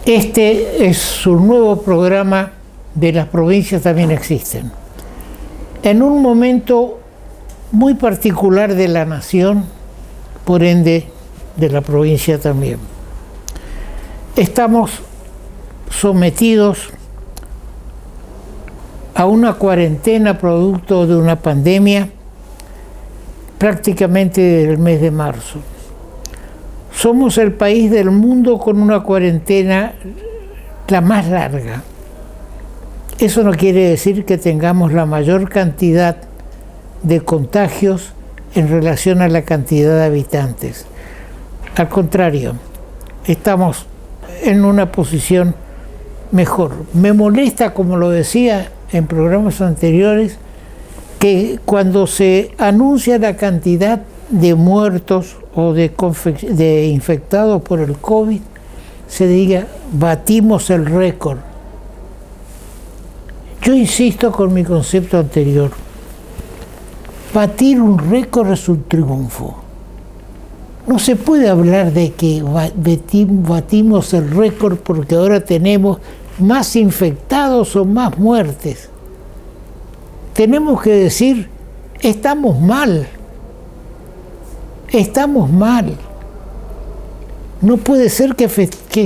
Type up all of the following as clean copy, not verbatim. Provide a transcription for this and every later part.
Este es un nuevo programa de Las Provincias También Existen. En un momento muy particular de la nación, por ende de la provincia también. Estamos sometidos a una cuarentena producto de una pandemia prácticamente desde el mes de marzo. Somos el país del mundo con una cuarentena la más larga. Eso no quiere decir que tengamos la mayor cantidad de contagios en relación a la cantidad de habitantes. Al contrario, estamos en una posición mejor. Me molesta, como lo decía en programas anteriores, que cuando se anuncia la cantidad de muertos o de infectados por el COVID, se diga, batimos el récord. Yo insisto con mi concepto anterior. Batir un récord es un triunfo. No se puede hablar de que batimos el récord porque ahora tenemos más infectados o más muertes. Tenemos que decir, estamos mal. Estamos mal. No puede ser que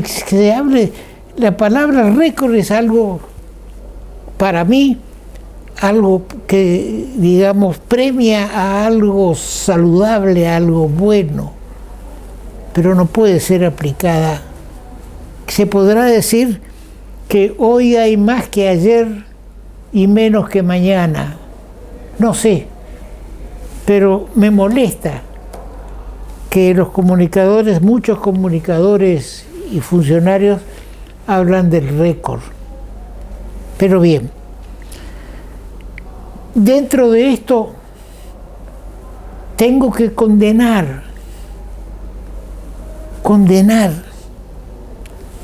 se hable, la palabra récord es algo, para mí, algo que, digamos, premia a algo saludable, a algo bueno, pero no puede ser aplicada. Se podrá decir que hoy hay más que ayer y menos que mañana, no sé, pero me molesta que los comunicadores, muchos comunicadores y funcionarios hablan del récord. Pero bien, dentro de esto tengo que condenar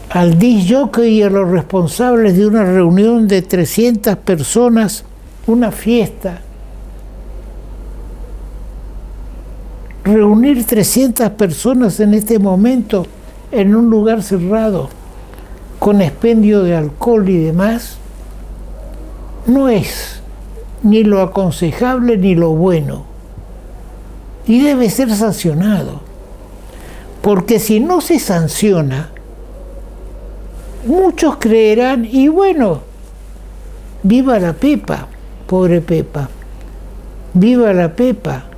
al disc jockey y a los responsables de una reunión de 300 personas, una fiesta. Reunir 300 personas en este momento en un lugar cerrado, con expendio de alcohol y demás, no es ni lo aconsejable ni lo bueno. Y debe ser sancionado. Porque si no se sanciona, muchos creerán, y bueno, viva la Pepa, pobre Pepa, viva la Pepa.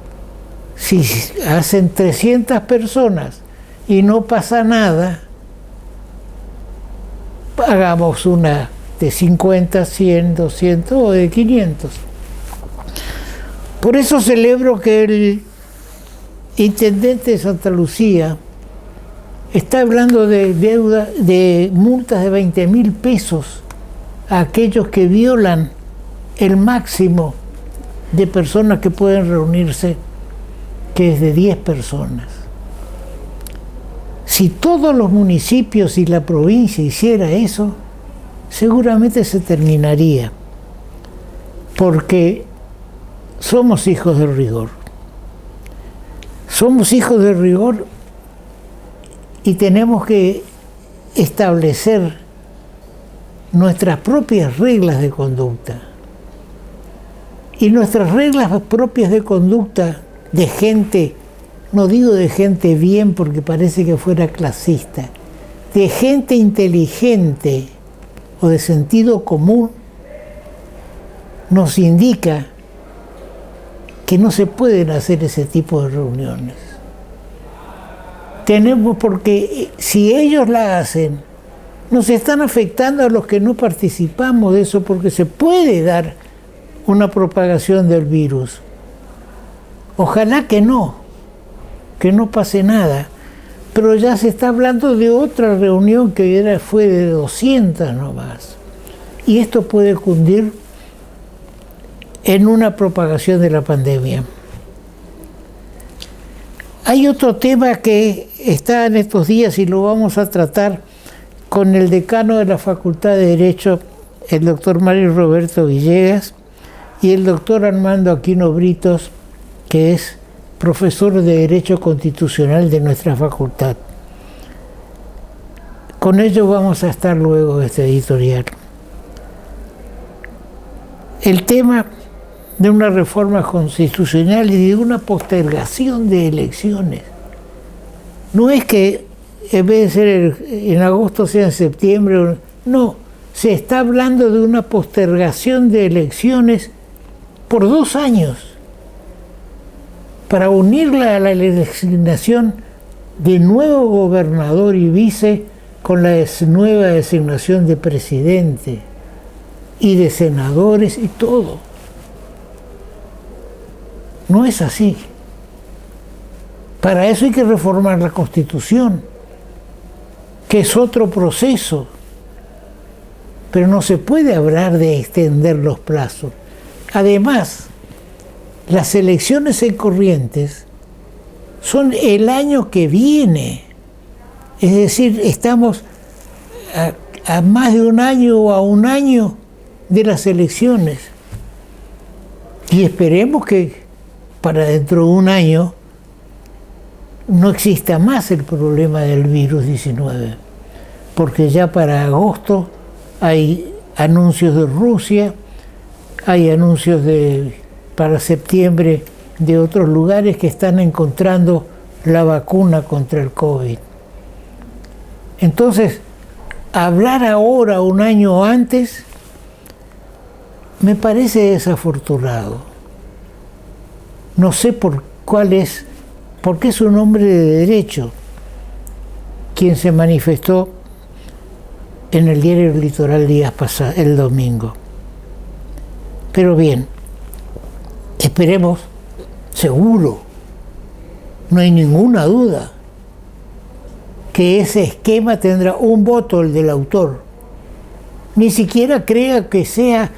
Si hacen 300 personas y no pasa nada, hagamos una de 50, 100, 200 o de 500. Por eso celebro que el intendente de Santa Lucía está hablando de deuda, de multas de 20.000 pesos a aquellos que violan el máximo de personas que pueden reunirse, que es de 10 personas. Si todos los municipios y la provincia hiciera eso, seguramente se terminaría, porque somos hijos del rigor. Somos hijos del rigor y tenemos que establecer nuestras propias reglas de conducta. Y nuestras reglas propias de conducta de gente, no digo de gente bien porque parece que fuera clasista, de gente inteligente o de sentido común, nos indica que no se pueden hacer ese tipo de reuniones. Porque si ellos la hacen, nos están afectando a los que no participamos de eso, porque se puede dar una propagación del virus. Ojalá que no pase nada, pero ya se está hablando de otra reunión que fue de 200 nomás, y esto puede cundir en una propagación de la pandemia. Hay otro tema que está en estos días y lo vamos a tratar con el decano de la Facultad de Derecho, el doctor Mario Roberto Villegas, y el doctor Armando Aquino Britos, que es profesor de Derecho Constitucional de nuestra facultad. Con ello vamos a estar luego de este editorial. El tema de una reforma constitucional y de una postergación de elecciones no es que en vez de ser en agosto sea en septiembre, no, se está hablando de una postergación de elecciones por 2 años para unirla a la designación de nuevo gobernador y vice con la nueva designación de presidente y de senadores y todo. No es así. Para eso hay que reformar la Constitución, que es otro proceso. Pero no se puede hablar de extender los plazos. Además, las elecciones en Corrientes son el año que viene. Es decir, estamos a más de un año o a un año de las elecciones. Y esperemos que para dentro de un año no exista más el problema del virus 19. Porque ya para agosto hay anuncios de Rusia, hay anuncios para septiembre de otros lugares que están encontrando la vacuna contra el COVID. Entonces, hablar ahora, un año antes, me parece desafortunado. No sé porque es un hombre de derecho quien se manifestó en el diario Litoral días pasados, el domingo. Pero bien, esperemos, seguro, no hay ninguna duda, que ese esquema tendrá un voto, el del autor. Ni siquiera crea que sea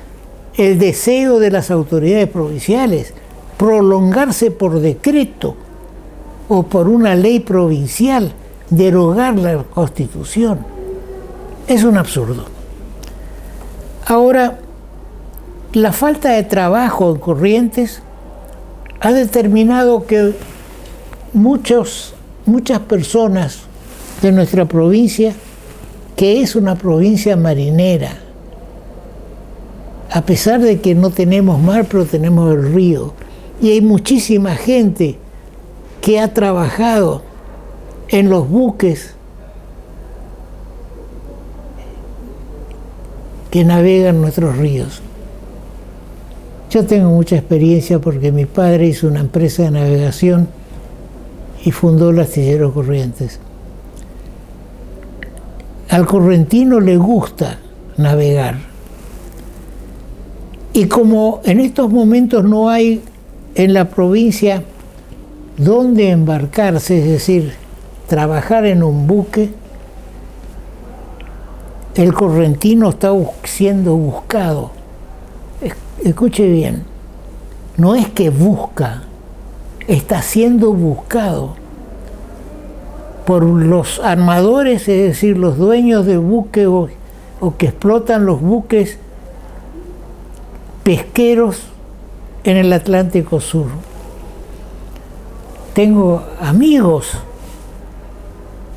el deseo de las autoridades provinciales prolongarse por decreto o por una ley provincial, derogar la Constitución. Es un absurdo. Ahora, la falta de trabajo en Corrientes ha determinado que muchas personas de nuestra provincia, que es una provincia marinera, a pesar de que no tenemos mar, pero tenemos el río, y hay muchísima gente que ha trabajado en los buques que navegan nuestros ríos. Yo tengo mucha experiencia porque mi padre hizo una empresa de navegación y fundó el astillero Corrientes. Al correntino le gusta navegar. Y como en estos momentos no hay en la provincia donde embarcarse, es decir, trabajar en un buque, el correntino está siendo buscado. Escuche bien, no es que busca, está siendo buscado por los armadores, es decir, los dueños de buques o que explotan los buques pesqueros en el Atlántico Sur. Tengo amigos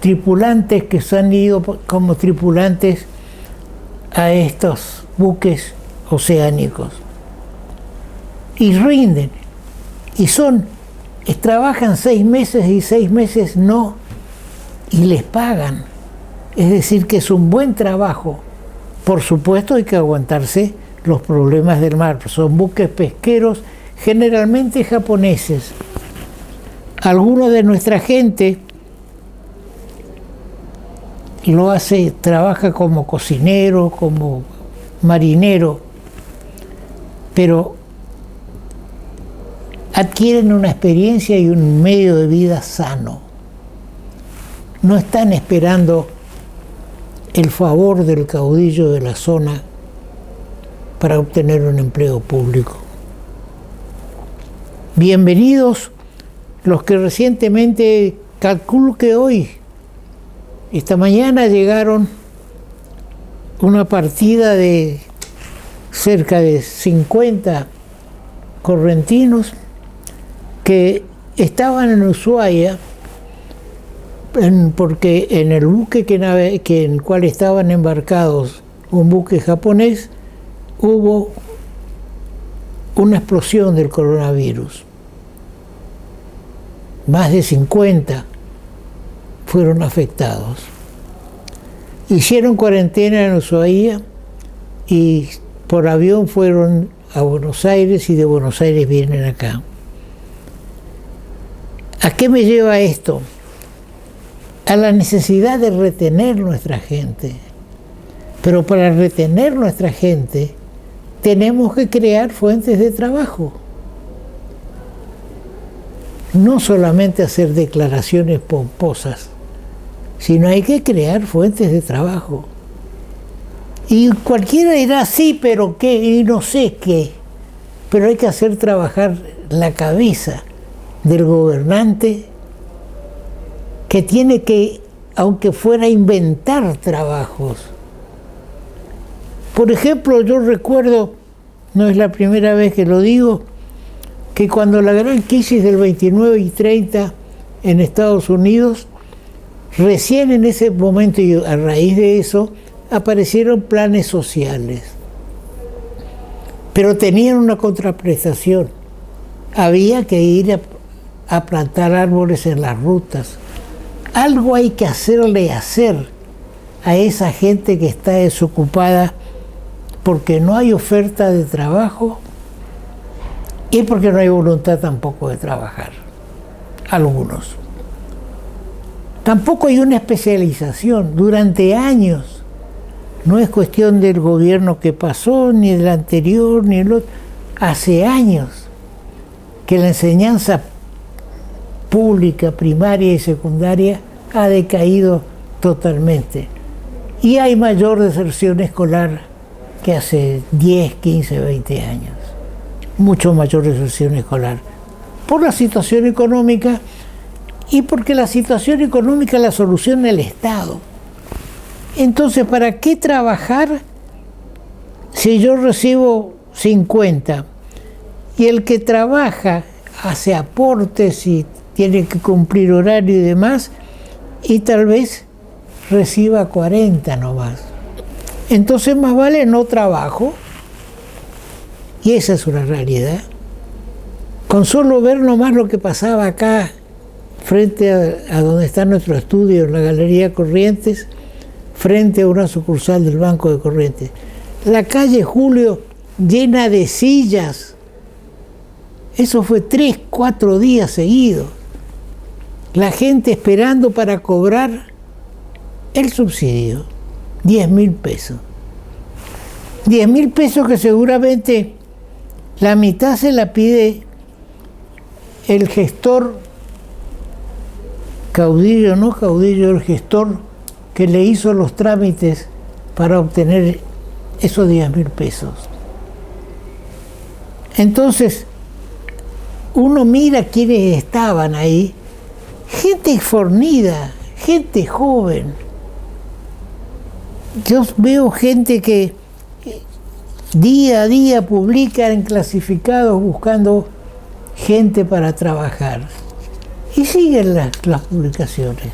tripulantes que se han ido como tripulantes a estos buques oceánicos y rinden, y trabajan 6 meses y 6 meses no, y les pagan. Es decir, que es un buen trabajo. Por supuesto hay que aguantarse los problemas del mar. Son buques pesqueros generalmente japoneses. Algunos de nuestra gente trabaja como cocinero, como marinero, pero adquieren una experiencia y un medio de vida sano. No están esperando el favor del caudillo de la zona para obtener un empleo público. Bienvenidos los que recientemente, calculo que hoy, esta mañana llegaron una partida de cerca de 50 correntinos que estaban en Ushuaia porque en el buque en el cual estaban embarcados, un buque japonés, hubo una explosión del coronavirus. Más de 50 fueron afectados. Hicieron cuarentena en Ushuaia y por avión fueron a Buenos Aires y de Buenos Aires vienen acá. ¿A qué me lleva esto? A la necesidad de retener nuestra gente. Pero para retener nuestra gente tenemos que crear fuentes de trabajo. No solamente hacer declaraciones pomposas, sino hay que crear fuentes de trabajo. Y cualquiera dirá, sí, pero qué, y no sé qué. Pero hay que hacer trabajar la cabeza del gobernante, que tiene que, aunque fuera, inventar trabajos. Por ejemplo, yo recuerdo, no es la primera vez que lo digo, que cuando la gran crisis del 29 y 30 en Estados Unidos, recién en ese momento y a raíz de eso, aparecieron planes sociales. Pero tenían una contraprestación. Había que ir a plantar árboles en las rutas. Algo hay que hacerle hacer a esa gente que está desocupada porque no hay oferta de trabajo y porque no hay voluntad tampoco de trabajar. Algunos. Tampoco hay una especialización. Durante años, no es cuestión del gobierno que pasó, ni del anterior, ni el otro. Hace años que la enseñanza pública, primaria y secundaria ha decaído totalmente. Y hay mayor deserción escolar que hace 10, 15, 20 años. Mucho mayor deserción escolar. Por la situación económica y porque la situación económica la soluciona el Estado. Entonces, ¿para qué trabajar si yo recibo 50 y el que trabaja hace aportes y tiene que cumplir horario y demás y tal vez reciba 40 nomás? Entonces más vale no trabajo, y esa es una realidad. Con solo ver nomás lo que pasaba acá frente a donde está nuestro estudio, en la Galería Corrientes, frente a una sucursal del Banco de Corrientes. La calle Julio llena de sillas. Eso fue 3, 4 días seguidos. La gente esperando para cobrar el subsidio, 10.000 pesos. 10.000 pesos que seguramente la mitad se la pide el gestor, caudillo, no caudillo, el gestor que le hizo los trámites para obtener esos 10.000 pesos. Entonces, uno mira quiénes estaban ahí, gente fornida, gente joven. Yo veo gente que día a día publica en clasificados buscando gente para trabajar. Y siguen las publicaciones.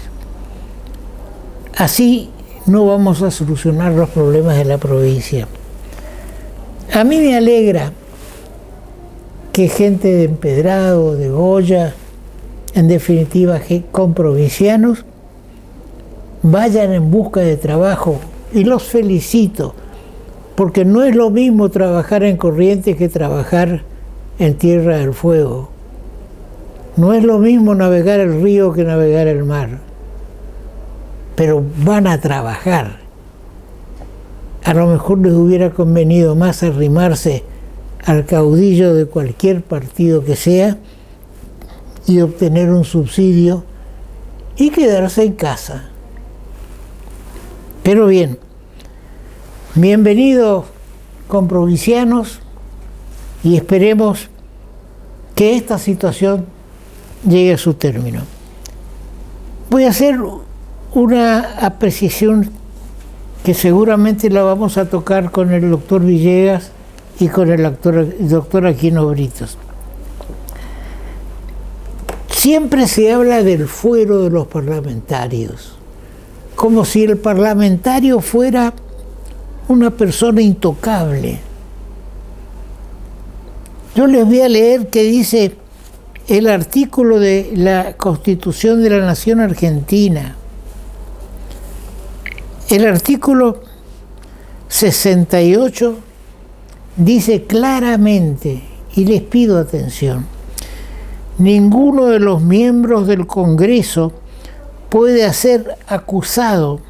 Así no vamos a solucionar los problemas de la provincia. A mí me alegra que gente de Empedrado, de Goya, en definitiva con provincianos, vayan en busca de trabajo. Y los felicito, porque no es lo mismo trabajar en Corrientes que trabajar en Tierra del Fuego. No es lo mismo navegar el río que navegar el mar. Pero van a trabajar. A lo mejor les hubiera convenido más arrimarse al caudillo de cualquier partido que sea y obtener un subsidio y quedarse en casa. Pero bien, bienvenidos comprovincianos y esperemos que esta situación llegue a su término. Voy a hacer una apreciación que seguramente la vamos a tocar con el doctor Villegas y con el doctor Aquino Britos. Siempre se habla del fuero de los parlamentarios, como si el parlamentario fuera una persona intocable. Yo les voy a leer que dice el artículo de la Constitución de la Nación Argentina. El artículo 68 dice claramente, y les pido atención: ninguno de los miembros del Congreso puede ser acusado,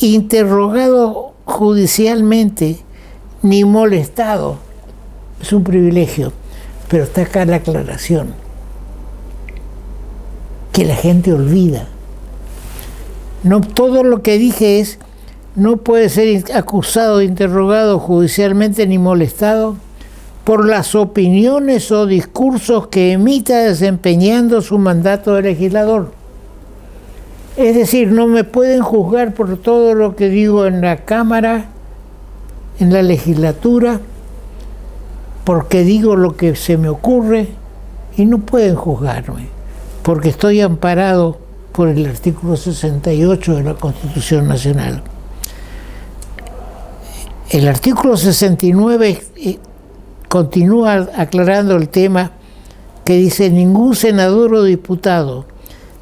interrogado judicialmente, ni molestado. Es un privilegio, pero está acá la aclaración, que la gente olvida. No todo lo que dije es: no puede ser acusado, interrogado judicialmente ni molestado por las opiniones o discursos que emita desempeñando su mandato de legislador. Es decir, no me pueden juzgar por todo lo que digo en la Cámara, en la legislatura, porque digo lo que se me ocurre, y no pueden juzgarme, porque estoy amparado por el artículo 68 de la Constitución Nacional. El artículo 69 continúa aclarando el tema, que dice: ningún senador o diputado,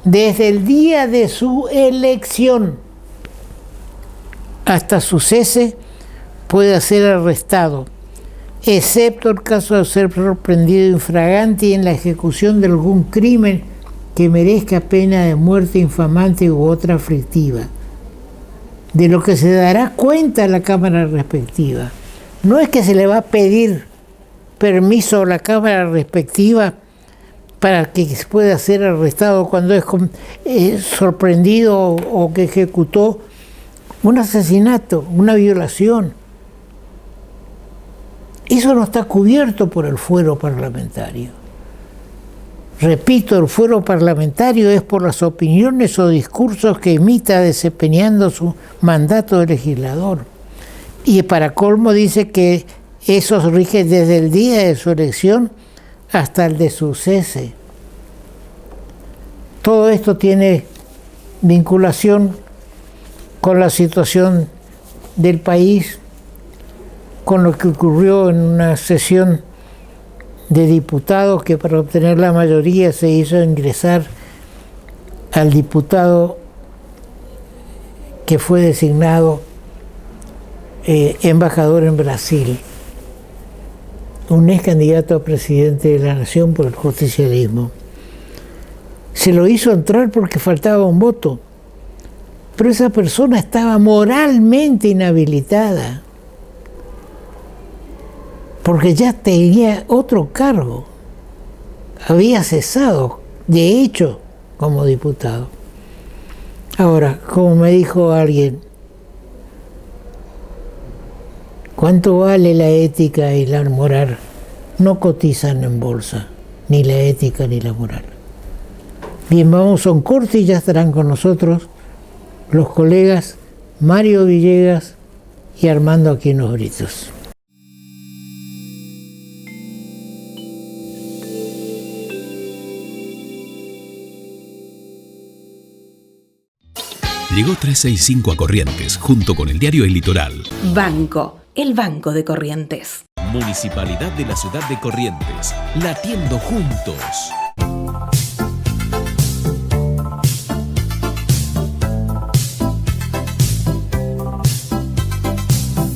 desde el día de su elección hasta su cese, puede ser arrestado, excepto el caso de ser sorprendido infraganti en la ejecución de algún crimen que merezca pena de muerte infamante u otra aflictiva, de lo que se dará cuenta a la Cámara respectiva. No es que se le va a pedir permiso a la Cámara respectiva para que pueda ser arrestado cuando es sorprendido o que ejecutó un asesinato, una violación. Eso no está cubierto por el fuero parlamentario. Repito, el fuero parlamentario es por las opiniones o discursos que emita desempeñando su mandato de legislador. Y para colmo dice que esos rigen desde el día de su elección hasta el de su cese. Todo esto tiene vinculación con la situación del país, con lo que ocurrió en una sesión de diputados, que para obtener la mayoría se hizo ingresar al diputado que fue designado embajador en Brasil, un ex candidato a presidente de la Nación por el justicialismo. Se lo hizo entrar porque faltaba un voto, pero esa persona estaba moralmente inhabilitada, porque ya tenía otro cargo, había cesado, de hecho, como diputado. Ahora, como me dijo alguien, ¿cuánto vale la ética y la moral? No cotizan en bolsa, ni la ética ni la moral. Bien, vamos a un corte y ya estarán con nosotros los colegas Mario Villegas y Armando Aquino Britos. Llegó 365 a Corrientes, junto con el diario El Litoral. Banco, el Banco de Corrientes. Municipalidad de la Ciudad de Corrientes, latiendo juntos.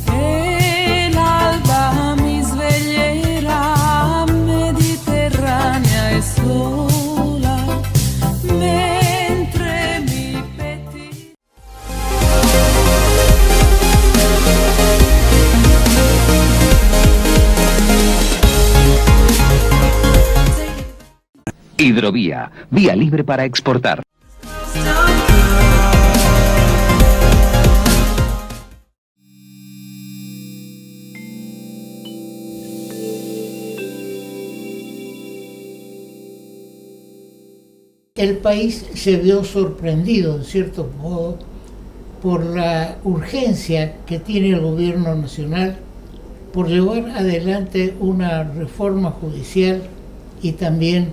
El alba misvegliera mediterránea e sola, mentre mi petit... Hidrovía, vía libre para exportar. El país se vio sorprendido, en cierto modo, por la urgencia que tiene el gobierno nacional por llevar adelante una reforma judicial y también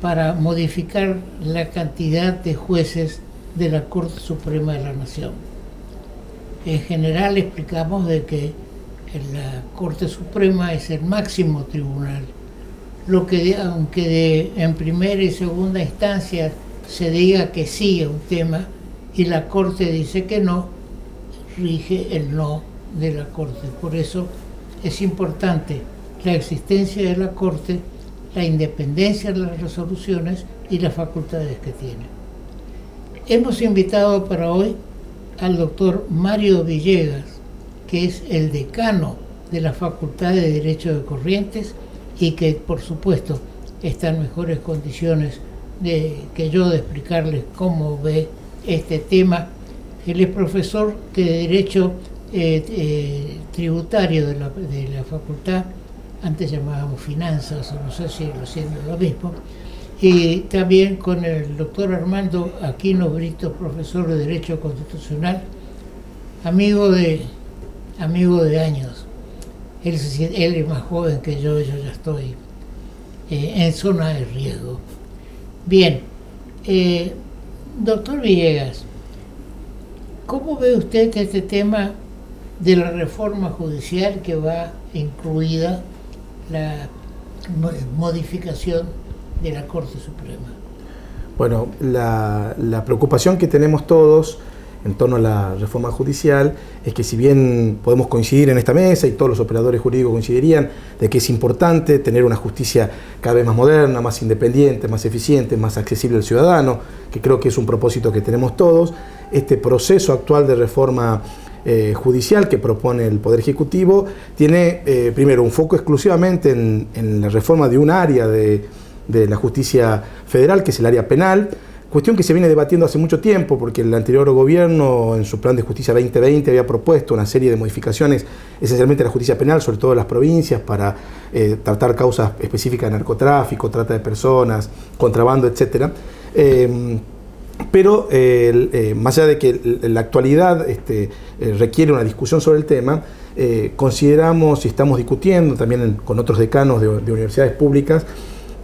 para modificar la cantidad de jueces de la Corte Suprema de la Nación. En general explicamos de que la Corte Suprema es el máximo tribunal, lo que aunque en primera y segunda instancia se diga que sí a un tema y la Corte dice que no, rige el no de la Corte. Por eso es importante la existencia de la Corte, la independencia de las resoluciones y las facultades que tiene. Hemos invitado para hoy al doctor Mario Villegas, que es el decano de la Facultad de Derecho de Corrientes y que, por supuesto, está en mejores condiciones que yo de explicarles cómo ve este tema. Él es profesor de Derecho Tributario de la facultad, antes llamábamos Finanzas, o no sé si lo siendo lo mismo, y también con el doctor Armando Aquino Brito, profesor de Derecho Constitucional, amigo de años. Él es más joven que yo ya estoy en zona de riesgo. Bien, doctor Villegas, ¿cómo ve usted este tema de la reforma judicial que va incluida la modificación de la Corte Suprema? Bueno, la preocupación que tenemos todos en torno a la reforma judicial es que, si bien podemos coincidir en esta mesa y todos los operadores jurídicos coincidirían de que es importante tener una justicia cada vez más moderna, más independiente, más eficiente, más accesible al ciudadano, que creo que es un propósito que tenemos todos, este proceso actual de reforma judicial que propone el Poder Ejecutivo tiene primero un foco exclusivamente en la reforma de un área de la justicia federal, que es el área penal, cuestión que se viene debatiendo hace mucho tiempo, porque el anterior gobierno en su plan de justicia 2020 había propuesto una serie de modificaciones, esencialmente en la justicia penal, sobre todo en las provincias, para tratar causas específicas de narcotráfico, trata de personas, contrabando, etc. Pero más allá de que la actualidad requiere una discusión sobre el tema, consideramos y estamos discutiendo también con otros decanos de universidades públicas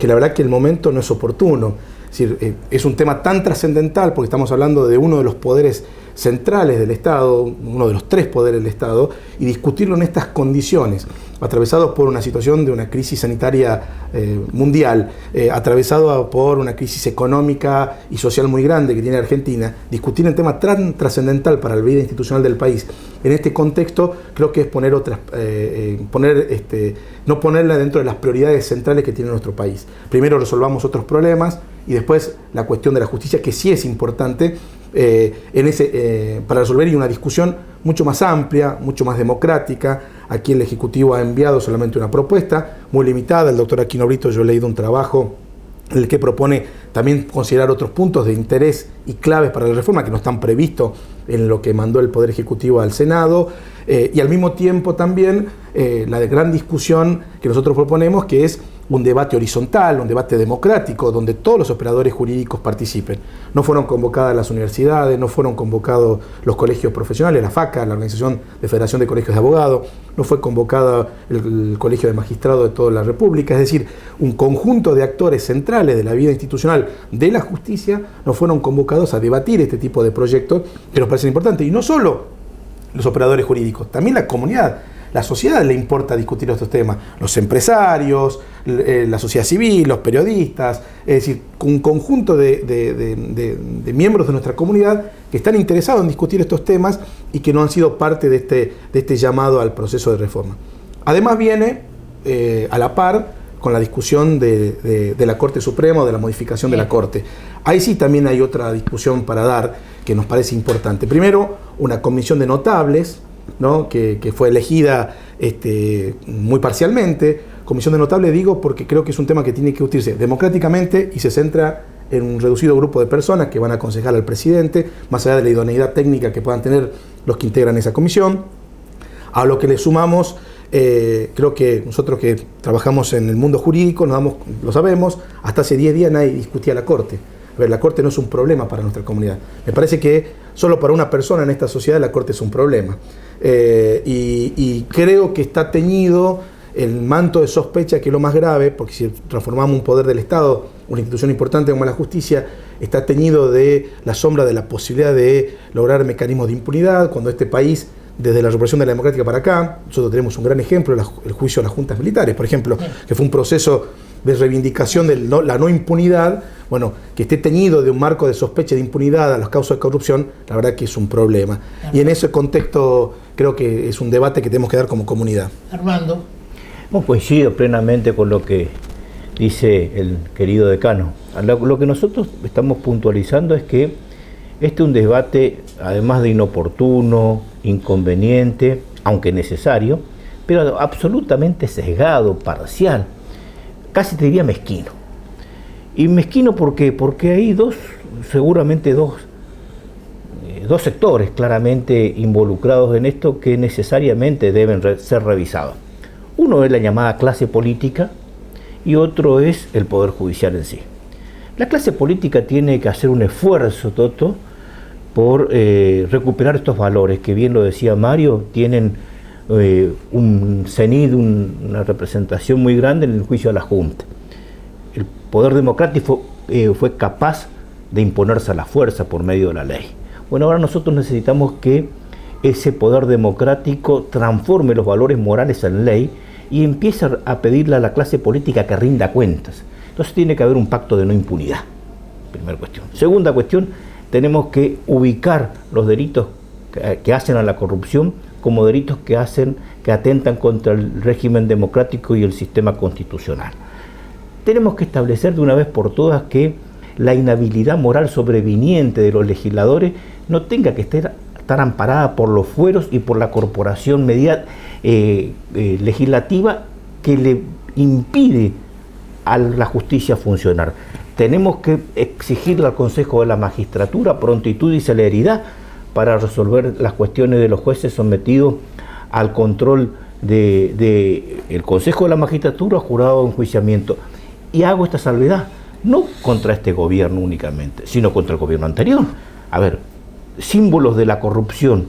que la verdad que el momento no es oportuno. Es decir, es un tema tan trascendental porque estamos hablando de uno de los poderes centrales del Estado, uno de los tres poderes del Estado, y discutirlo en estas condiciones, atravesados por una situación de una crisis sanitaria mundial, atravesado por una crisis económica y social muy grande que tiene Argentina, discutir un tema tan trascendental para la vida institucional del país en este contexto, creo que es no ponerla dentro de las prioridades centrales que tiene nuestro país. Primero resolvamos otros problemas y después la cuestión de la justicia, que sí es importante para resolver, y una discusión mucho más amplia, mucho más democrática. Aquí el Ejecutivo ha enviado solamente una propuesta muy limitada. El doctor Aquino Brito, yo he leído un trabajo en el que propone también considerar otros puntos de interés y claves para la reforma que no están previstos en lo que mandó el Poder Ejecutivo al Senado, y al mismo tiempo también la gran discusión que nosotros proponemos, que es un debate horizontal, un debate democrático, donde todos los operadores jurídicos participen. No fueron convocadas las universidades, no fueron convocados los colegios profesionales, la FACA, la Organización de Federación de Colegios de Abogados, no fue convocada el Colegio de Magistrados de toda la República, es decir, un conjunto de actores centrales de la vida institucional de la justicia no fueron convocados a debatir este tipo de proyectos que nos parecen importantes. Y no solo los operadores jurídicos, también la comunidad. La sociedad le importa discutir estos temas, los empresarios, la sociedad civil, los periodistas, es decir, un conjunto de miembros de nuestra comunidad que están interesados en discutir estos temas y que no han sido parte de este llamado al proceso de reforma. Además viene a la par con la discusión de la Corte Suprema o de la modificación de la Corte. Ahí sí también hay otra discusión para dar que nos parece importante. Primero, una comisión de notables, ¿no? que fue elegida muy parcialmente. Comisión de notables digo porque creo que es un tema que tiene que discutirse democráticamente y se centra en un reducido grupo de personas que van a aconsejar al presidente, más allá de la idoneidad técnica que puedan tener los que integran esa comisión. A lo que le sumamos, creo que nosotros que trabajamos en el mundo jurídico lo sabemos, hasta hace 10 días nadie discutía la Corte. A ver, la Corte no es un problema para nuestra comunidad. Me parece que solo para una persona en esta sociedad la Corte es un problema. Y creo que está teñido el manto de sospecha, que es lo más grave, porque si transformamos un poder del Estado, una institución importante como la justicia, está teñido de la sombra de la posibilidad de lograr mecanismos de impunidad, cuando este país, desde la recuperación de la democrática para acá, nosotros tenemos un gran ejemplo, el juicio a las juntas militares, por ejemplo, que fue un proceso de reivindicación de la no impunidad. Bueno, que esté teñido de un marco de sospecha de impunidad a las causas de corrupción, la verdad que es un problema. Y en ese contexto creo que es un debate que tenemos que dar como comunidad. Armando. No, coincido plenamente con lo que dice el querido decano. Lo que nosotros estamos puntualizando es que este es un debate, además de inoportuno, inconveniente, aunque necesario, pero absolutamente sesgado, parcial, casi te diría mezquino. Y mezquino ¿por qué? Porque hay seguramente dos sectores claramente involucrados en esto que necesariamente deben ser revisados. Uno es la llamada clase política y otro es el Poder Judicial en sí. La clase política tiene que hacer un esfuerzo, Toto, por recuperar estos valores que, bien lo decía Mario, tienen un cenit, una representación muy grande en el juicio a la Junta. El poder democrático fue capaz de imponerse a la fuerza por medio de la ley. Bueno, ahora nosotros necesitamos que ese poder democrático transforme los valores morales en ley y empiece a pedirle a la clase política que rinda cuentas. Entonces tiene que haber un pacto de no impunidad, primera cuestión. Segunda cuestión, tenemos que ubicar los delitos que hacen a la corrupción como delitos que atentan contra el régimen democrático y el sistema constitucional. Tenemos que establecer de una vez por todas que la inhabilidad moral sobreviniente de los legisladores no tenga que estar amparada por los fueros y por la corporación legislativa que le impide a la justicia funcionar. Tenemos que exigirle al Consejo de la Magistratura prontitud y celeridad para resolver las cuestiones de los jueces sometidos al control del Consejo de la Magistratura, jurado de enjuiciamiento. Y hago esta salvedad, no contra este gobierno únicamente, sino contra el gobierno anterior. A ver, símbolos de la corrupción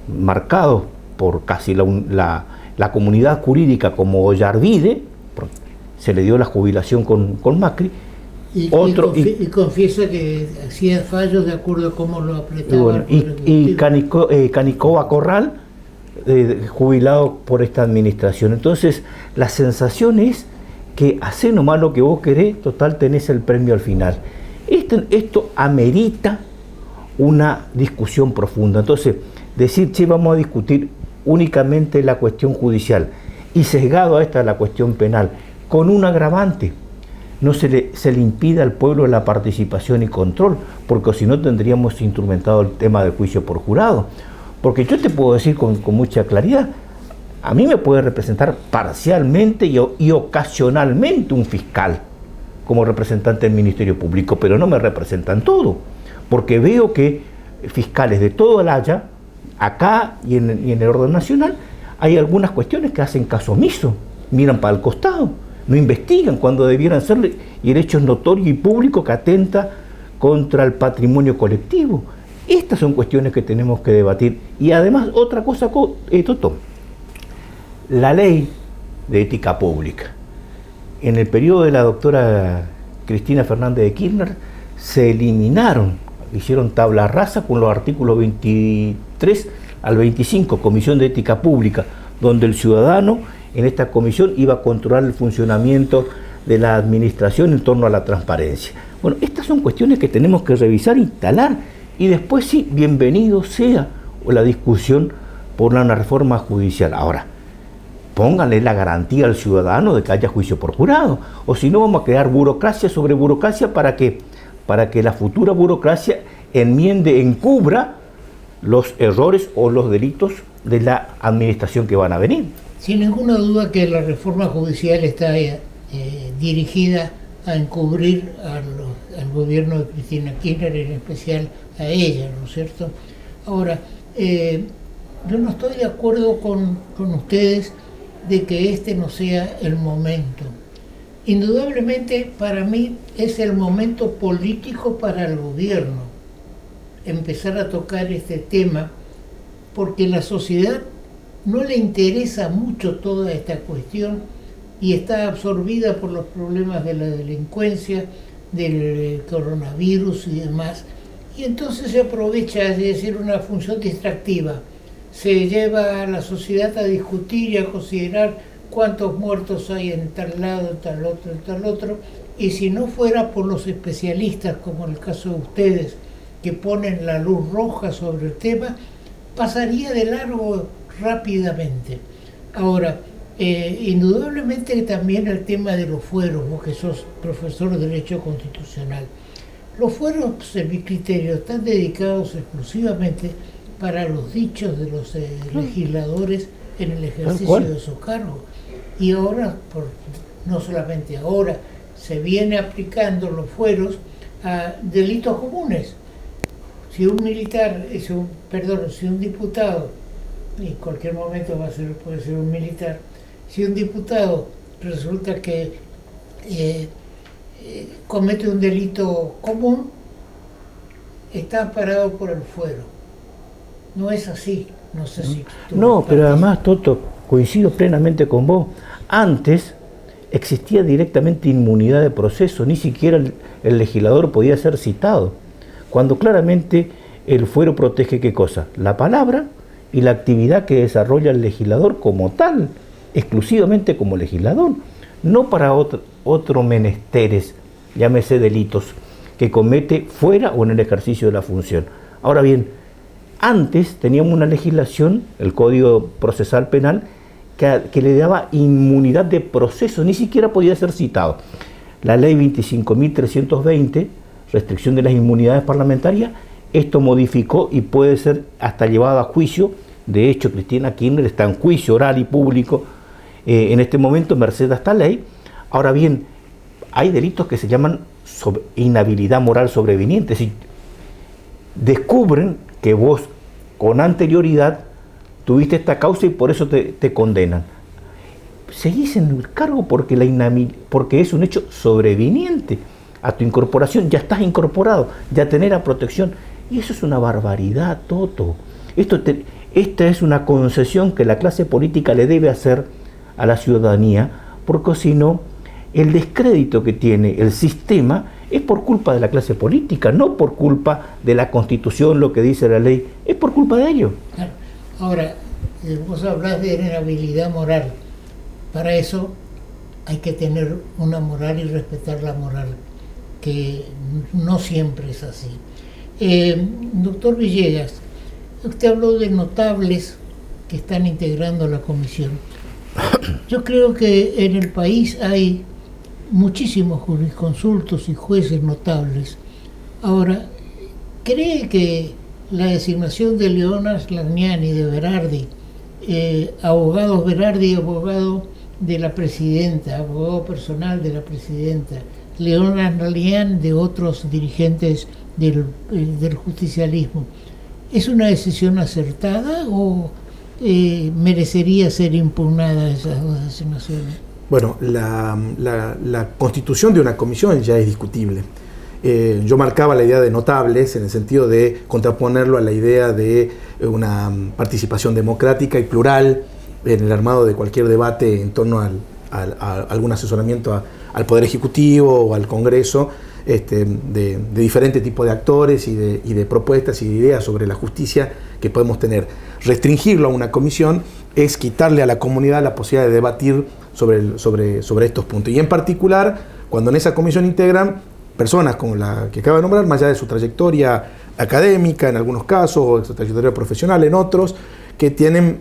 marcados por casi la comunidad jurídica como Ollarvide, se le dio la jubilación con Macri, y confiesa que hacía fallos de acuerdo a cómo lo apretaba. Y Canicoba Corral, jubilado por esta administración. Entonces, la sensación es que hacé nomás lo que vos querés, total tenés el premio al final. Esto amerita una discusión profunda. Entonces, decir, che, vamos a discutir únicamente la cuestión judicial y sesgado a esta la cuestión penal, con un agravante, no se le impide al pueblo la participación y control, porque si no tendríamos instrumentado el tema del juicio por jurado. Porque yo te puedo decir con mucha claridad, a mí me puede representar parcialmente y ocasionalmente un fiscal como representante del Ministerio Público, pero no me representan todo, porque veo que fiscales de todo el haya, acá y en el orden nacional, hay algunas cuestiones que hacen caso omiso, miran para el costado, no investigan cuando debieran ser, y el hecho es notorio y público que atenta contra el patrimonio colectivo. Estas son cuestiones que tenemos que debatir. Y además, otra cosa, Toto, la ley de ética pública. En el periodo de la doctora Cristina Fernández de Kirchner se eliminaron, hicieron tabla rasa con los artículos 23 al 25, Comisión de Ética Pública, donde el ciudadano en esta comisión iba a controlar el funcionamiento de la administración en torno a la transparencia. Bueno, estas son cuestiones que tenemos que revisar, instalar, y después sí, bienvenido sea la discusión por una reforma judicial. Ahora, pónganle la garantía al ciudadano de que haya juicio por jurado, o si no vamos a crear burocracia sobre burocracia para que la futura burocracia encubra los errores o los delitos de la administración que van a venir. Sin ninguna duda que la reforma judicial está dirigida a encubrir al gobierno de Cristina Kirchner, en especial a ella, ¿no es cierto? Ahora, yo no estoy de acuerdo con ustedes de que este no sea el momento. Indudablemente para mí es el momento político para el gobierno empezar a tocar este tema, porque la sociedad no le interesa mucho toda esta cuestión y está absorbida por los problemas de la delincuencia, del coronavirus y demás. Y entonces se aprovecha, es decir, una función distractiva. Se lleva a la sociedad a discutir y a considerar cuántos muertos hay en tal lado, en tal otro, y si no fuera por los especialistas, como en el caso de ustedes, que ponen la luz roja sobre el tema, pasaría de largo rápidamente. Ahora, indudablemente también el tema de los fueros, vos que sos profesor de Derecho Constitucional, los fueros, en mi criterio, están dedicados exclusivamente para los dichos de los legisladores en el ejercicio de sus cargos. Y ahora, no solamente ahora, se viene aplicando los fueros a delitos comunes. Si un militar, si un diputado, y en cualquier momento puede ser un militar, si un diputado resulta que comete un delito común, está amparado por el fuero. No es así, no sé si... No, pero además, Toto, coincido plenamente con vos. Antes existía directamente inmunidad de proceso, ni siquiera el legislador podía ser citado, cuando claramente el fuero protege ¿qué cosa? La palabra y la actividad que desarrolla el legislador como tal, exclusivamente como legislador, no para otros menesteres, llámese delitos, que comete fuera o en el ejercicio de la función. Ahora bien, antes teníamos una legislación, el Código Procesal Penal, que le daba inmunidad de proceso, ni siquiera podía ser citado. La ley 25.320, restricción de las inmunidades parlamentarias, esto modificó y puede ser hasta llevado a juicio. De hecho, Cristina Kirchner está en juicio oral y público en este momento, merced a esta ley. Ahora bien, hay delitos que se llaman inhabilidad moral sobreviniente, es decir, descubren que vos con anterioridad tuviste esta causa y por eso te condenan. Seguís en el cargo porque es un hecho sobreviniente a tu incorporación, ya estás incorporado, ya tenés la protección. Y eso es una barbaridad, Toto. Esta es una concesión que la clase política le debe hacer a la ciudadanía, porque si no, el descrédito que tiene el sistema es por culpa de la clase política, no por culpa de la Constitución, lo que dice la ley, es por culpa de ellos. Claro. Ahora, vos hablás de inhabilidad moral. Para eso hay que tener una moral y respetar la moral, que no siempre es así. Doctor Villegas, usted habló de notables que están integrando la comisión. Yo creo que en el país hay muchísimos jurisconsultos y jueces notables. Ahora, ¿cree que la designación de Leonas Lagniani y de Berardi, abogados Berardi, abogado de la presidenta, abogado personal de la presidenta, Leonas Lagniani de otros dirigentes del justicialismo, ¿es una decisión acertada o merecería ser impugnada esas dos designaciones? Bueno, la constitución de una comisión ya es discutible. Yo marcaba la idea de notables en el sentido de contraponerlo a la idea de una participación democrática y plural en el armado de cualquier debate en torno a algún asesoramiento al Poder Ejecutivo o al Congreso, de diferente tipo de actores y de propuestas y de ideas sobre la justicia que podemos tener. Restringirlo a una comisión es quitarle a la comunidad la posibilidad de debatir sobre estos puntos. Y en particular, cuando en esa comisión integran personas como la que acaba de nombrar, más allá de su trayectoria académica en algunos casos, o su trayectoria profesional en otros, que tienen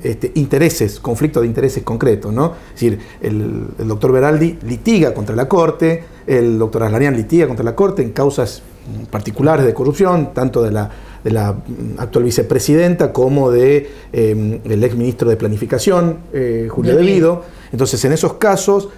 conflictos de intereses concretos, ¿no? Es decir, el doctor Berardi litiga contra la Corte, el doctor Aslanian litiga contra la Corte en causas particulares de corrupción, tanto de la actual vicepresidenta como del exministro de Planificación, Julio De Vido. Entonces, en esos casos,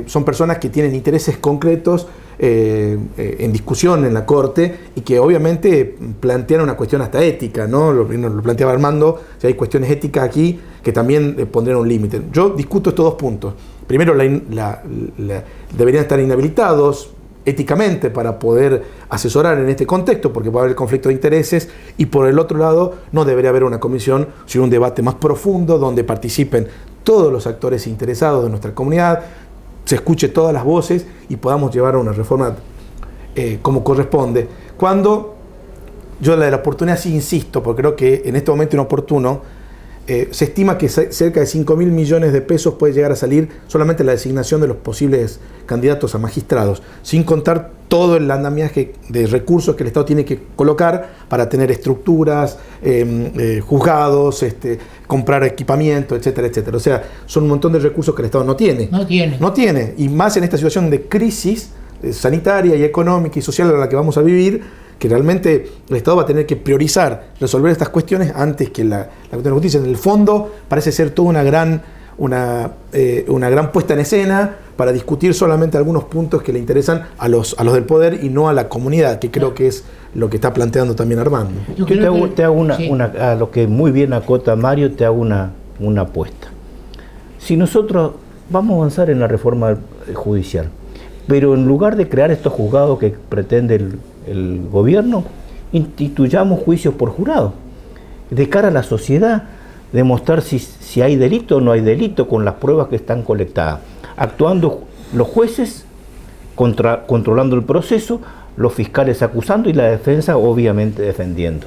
son personas que tienen intereses concretos en discusión en la Corte y que obviamente plantean una cuestión hasta ética, ¿no? Lo planteaba Armando, si hay cuestiones éticas aquí que también pondrían un límite. Yo discuto estos dos puntos. Primero, deberían estar inhabilitados éticamente para poder asesorar en este contexto, porque va a haber conflicto de intereses, y por el otro lado no debería haber una comisión, sino un debate más profundo donde participen todos los actores interesados de nuestra comunidad, se escuche todas las voces y podamos llevar a una reforma como corresponde. Cuando yo la oportunidad sí insisto, porque creo que en este momento inoportuno, se estima que cerca de 5.000 millones de pesos puede llegar a salir solamente la designación de los posibles candidatos a magistrados, sin contar todo el andamiaje de recursos que el Estado tiene que colocar para tener estructuras, juzgados, comprar equipamiento, etcétera, etcétera. O sea, son un montón de recursos que el Estado no tiene. No tiene, y más en esta situación de crisis sanitaria y económica y social en la que vamos a vivir, que realmente el Estado va a tener que priorizar resolver estas cuestiones antes que la cuestión de justicia. En el fondo parece ser toda una gran puesta en escena para discutir solamente algunos puntos que le interesan a los del poder y no a la comunidad, que creo que es lo que está planteando también Armando. Yo te hago a lo que muy bien acota Mario, te hago una apuesta. Si nosotros vamos a avanzar en la reforma judicial, pero en lugar de crear estos juzgados que pretende el gobierno, instituyamos juicios por jurado, de cara a la sociedad, demostrar si hay delito o no hay delito con las pruebas que están colectadas, actuando los jueces controlando el proceso, los fiscales acusando y la defensa obviamente defendiendo,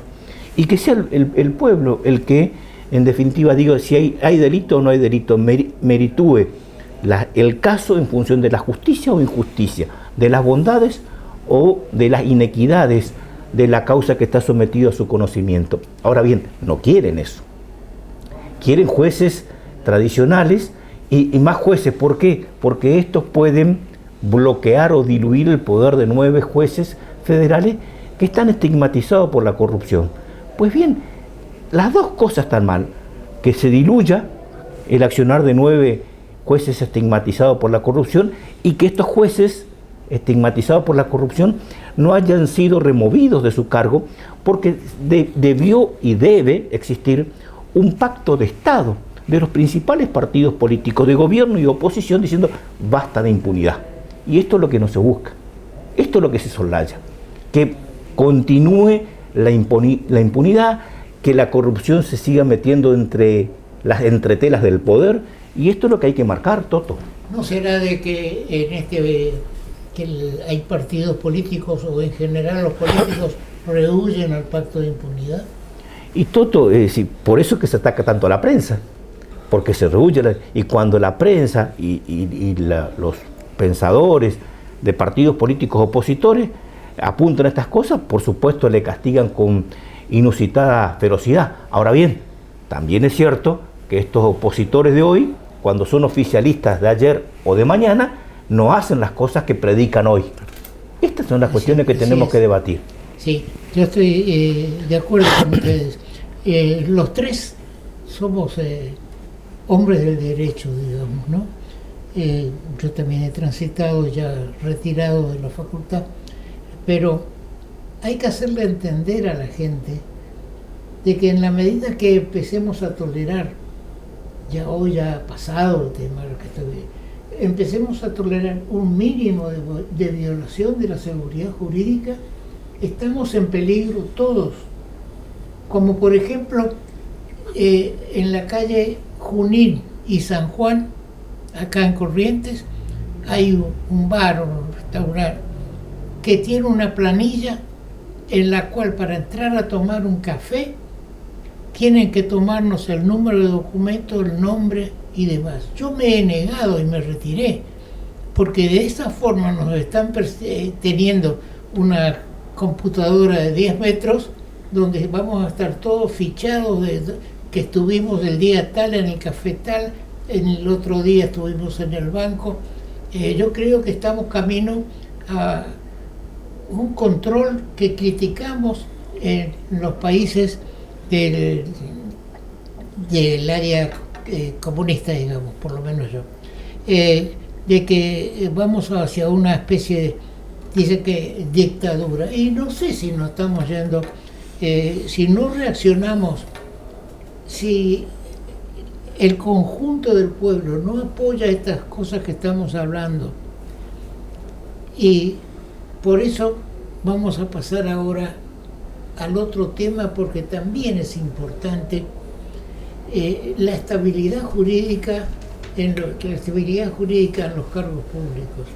y que sea el pueblo el que en definitiva diga si hay delito o no hay delito, meritúe el caso en función de la justicia o injusticia, de las bondades o de las inequidades de la causa que está sometido a su conocimiento. Ahora bien, no quieren eso. Quieren jueces tradicionales y más jueces. ¿Por qué? Porque estos pueden bloquear o diluir el poder de 9 jueces federales que están estigmatizados por la corrupción. Pues bien, las dos cosas están mal. Que se diluya el accionar de 9 jueces estigmatizados por la corrupción y que estos jueces estigmatizados por la corrupción no hayan sido removidos de su cargo, porque debió y debe existir un pacto de Estado de los principales partidos políticos de gobierno y oposición diciendo basta de impunidad. Y esto es lo que no se busca, esto es lo que se soslaya, que continúe la impunidad, que la corrupción se siga metiendo entre las entretelas del poder, y esto es lo que hay que marcar, Toto. ¿No será de que hay partidos políticos o en general los políticos rehuyen al pacto de impunidad? Y Toto, por eso es que se ataca tanto a la prensa, porque se rehuye, y cuando la prensa y los pensadores de partidos políticos opositores apuntan a estas cosas, por supuesto le castigan con inusitada ferocidad. Ahora bien, también es cierto que estos opositores de hoy, cuando son oficialistas de ayer o de mañana, no hacen las cosas que predican hoy. Estas son las cuestiones que tenemos que debatir. Sí, yo estoy de acuerdo con ustedes. Los tres somos hombres del derecho, digamos, ¿no? Yo también he transitado, ya retirado de la facultad, pero hay que hacerle entender a la gente de que en la medida que empecemos a tolerar, ya hoy ya ha pasado el tema, lo que estoy viendo, empecemos a tolerar un mínimo de violación de la seguridad jurídica, estamos en peligro todos. Como por ejemplo, en la calle Junín y San Juan, acá en Corrientes, hay un bar o un restaurante que tiene una planilla en la cual para entrar a tomar un café tienen que tomarnos el número de documento, el nombre y demás. Yo me he negado y me retiré, porque de esa forma nos están teniendo una computadora de 10 metros donde vamos a estar todos fichados de que estuvimos el día tal en el café tal, en el otro día estuvimos en el banco. Yo creo que estamos camino a un control que criticamos en los países del área comunista, digamos, por lo menos yo, de que vamos hacia una especie de, dice que dictadura, y no sé si nos estamos yendo, si no reaccionamos, si el conjunto del pueblo no apoya estas cosas que estamos hablando y Por eso vamos a pasar ahora al otro tema, porque también es importante la estabilidad jurídica en los cargos públicos.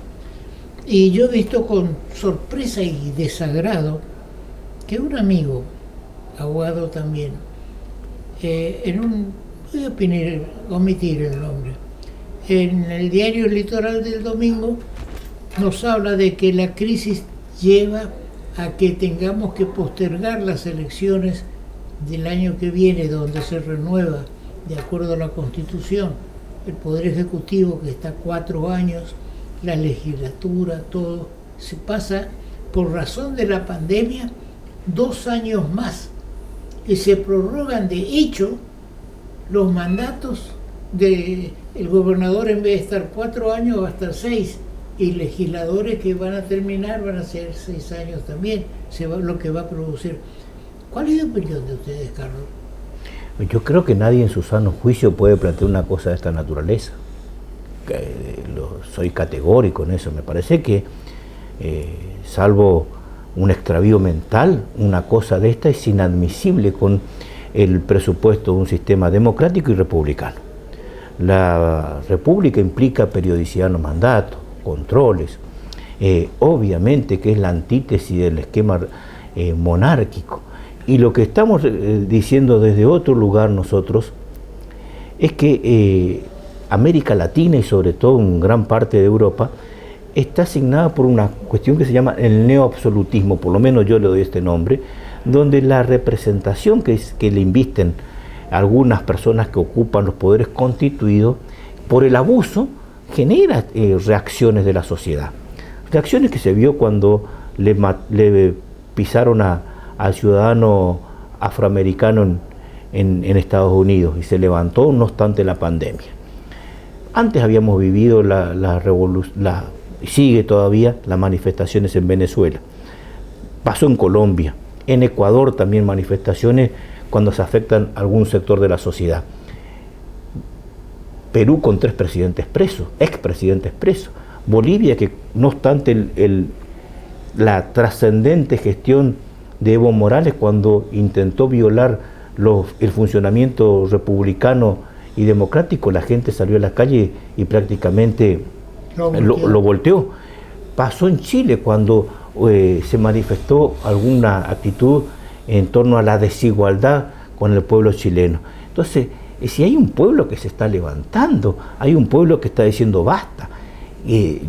Y yo he visto con sorpresa y desagrado que un amigo, abogado también, voy a omitir el nombre, en el diario Litoral del domingo nos habla de que la crisis lleva a que tengamos que postergar las elecciones del año que viene, donde se renueva, de acuerdo a la Constitución, el Poder Ejecutivo, que está 4 años, la legislatura, todo, se pasa por razón de la pandemia 2 años más, y se prorrogan de hecho los mandatos del gobernador. En vez de estar 4 años va a estar 6, y legisladores que van a terminar van a ser 6 años también, lo que va a producir. ¿Cuál es la opinión de ustedes, Carlos? Yo creo que nadie en su sano juicio puede plantear una cosa de esta naturaleza. Soy categórico en eso. Me parece que, salvo un extravío mental, una cosa de esta es inadmisible con el presupuesto de un sistema democrático y republicano. La república implica periodicidad en los mandatos, controles, obviamente que es la antítesis del esquema monárquico. Y lo que estamos diciendo desde otro lugar nosotros es que América Latina y sobre todo en gran parte de Europa está asignada por una cuestión que se llama el neoabsolutismo, por lo menos yo le doy este nombre, donde la representación que le invisten algunas personas que ocupan los poderes constituidos por el abuso genera reacciones de la sociedad. Reacciones que se vio cuando le pisaron al ciudadano afroamericano en Estados Unidos y se levantó no obstante la pandemia. Antes habíamos vivido sigue todavía las manifestaciones en Venezuela. Pasó en Colombia, en Ecuador también manifestaciones cuando se afectan algún sector de la sociedad. Perú con 3 presidentes presos, expresidentes presos. Bolivia, que no obstante la trascendente gestión de Evo Morales cuando intentó violar el funcionamiento republicano y democrático, la gente salió a la calle y prácticamente lo volteó. Pasó en Chile cuando se manifestó alguna actitud en torno a la desigualdad con el pueblo chileno. Entonces, si hay un pueblo que se está levantando, hay un pueblo que está diciendo basta,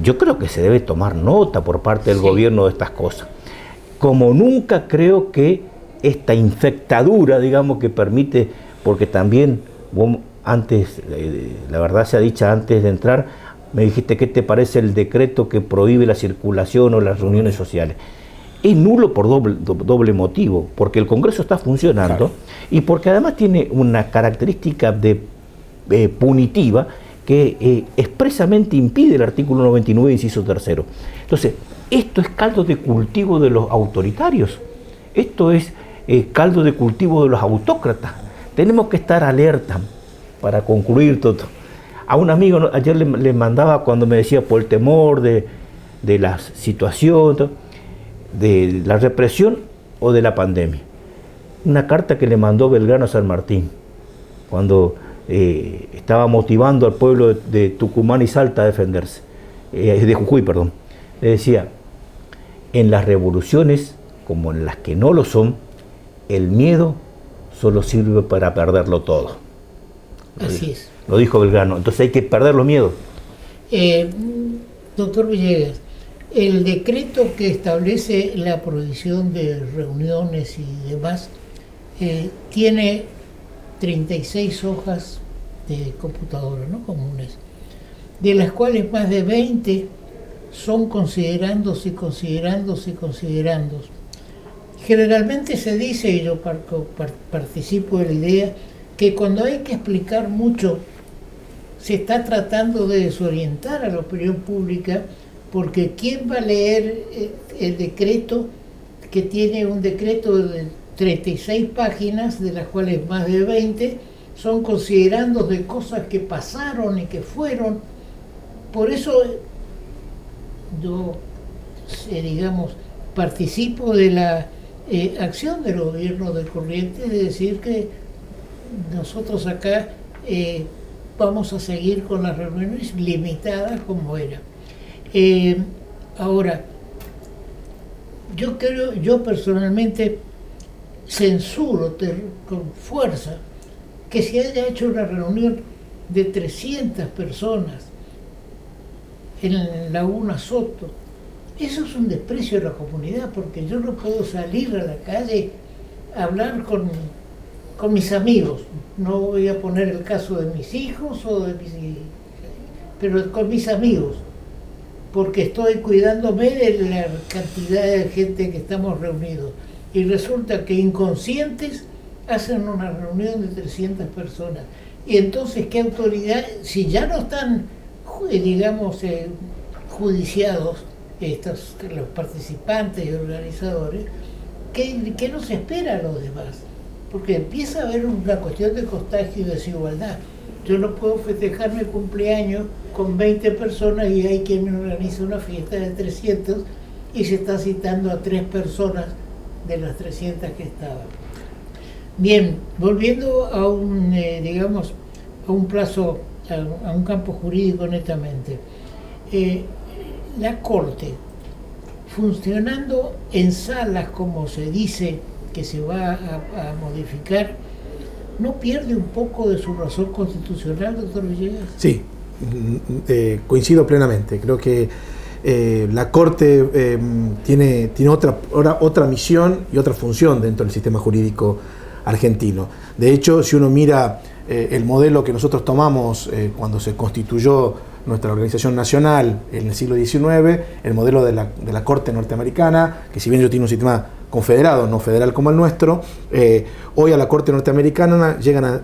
yo creo que se debe tomar nota por parte del gobierno de estas cosas. Como nunca creo que esta infectadura, digamos, que permite, porque también vos antes, la verdad sea dicha, antes de entrar, me dijiste qué te parece el decreto que prohíbe la circulación o las reuniones sociales. Es nulo por doble motivo, porque el Congreso está funcionando, claro, y porque además tiene una característica punitiva que expresamente impide el artículo 99, inciso 3. Entonces, esto es caldo de cultivo de los autoritarios, esto es caldo de cultivo de los autócratas. Tenemos que estar alerta para concluir todo. A un amigo ayer le mandaba cuando me decía por el temor de la situación, de la represión o de la pandemia, una carta que le mandó Belgrano a San Martín cuando estaba motivando al pueblo de Tucumán y Salta a defenderse, de Jujuy, perdón. Le decía: en las revoluciones, como en las que no lo son, el miedo solo sirve para perderlo todo. Así es. Lo dijo Belgrano. Entonces hay que perder los miedos. Doctor Villegas, el decreto que establece la prohibición de reuniones y demás tiene 36 hojas de computadora, ¿no?, comunes, de las cuales más de 20 son considerándose. Generalmente se dice, y yo participo de la idea, que cuando hay que explicar mucho se está tratando de desorientar a la opinión pública, porque ¿quién va a leer el decreto, que tiene un decreto de 36 páginas, de las cuales más de 20 son considerandos de cosas que pasaron y que fueron? Por eso yo digamos, participo de la acción del gobierno de Corrientes, de decir que nosotros acá vamos a seguir con las reuniones limitadas como era. Ahora, yo personalmente censuro con fuerza que se haya hecho una reunión de 300 personas en Laguna Soto. Eso es un desprecio a la comunidad, porque yo no puedo salir a la calle a hablar con mis amigos. No voy a poner el caso de mis hijos pero con mis amigos, porque estoy cuidándome de la cantidad de gente que estamos reunidos. Y resulta que inconscientes hacen una reunión de 300 personas. Y entonces, ¿qué autoridad, si ya no están, digamos, judiciados los participantes y organizadores, ¿qué nos espera a los demás? Porque empieza a haber una cuestión de contagio y desigualdad. Yo no puedo festejar mi cumpleaños con 20 personas y hay quien me organiza una fiesta de 300 y se está citando a 3 personas de las 300 que estaban. Bien, volviendo a digamos, a un plazo, a un campo jurídico netamente. La Corte, funcionando en salas como se dice que se va a modificar, ¿no pierde un poco de su razón constitucional, doctor Villegas? Sí, coincido plenamente. Creo que la Corte tiene otra misión y otra función dentro del sistema jurídico argentino. De hecho, si uno mira el modelo que nosotros tomamos cuando se constituyó nuestra organización nacional en el siglo XIX, el modelo de la Corte norteamericana, que si bien ellos tienen un sistema confederado, no federal como el nuestro, hoy a la Corte norteamericana llegan a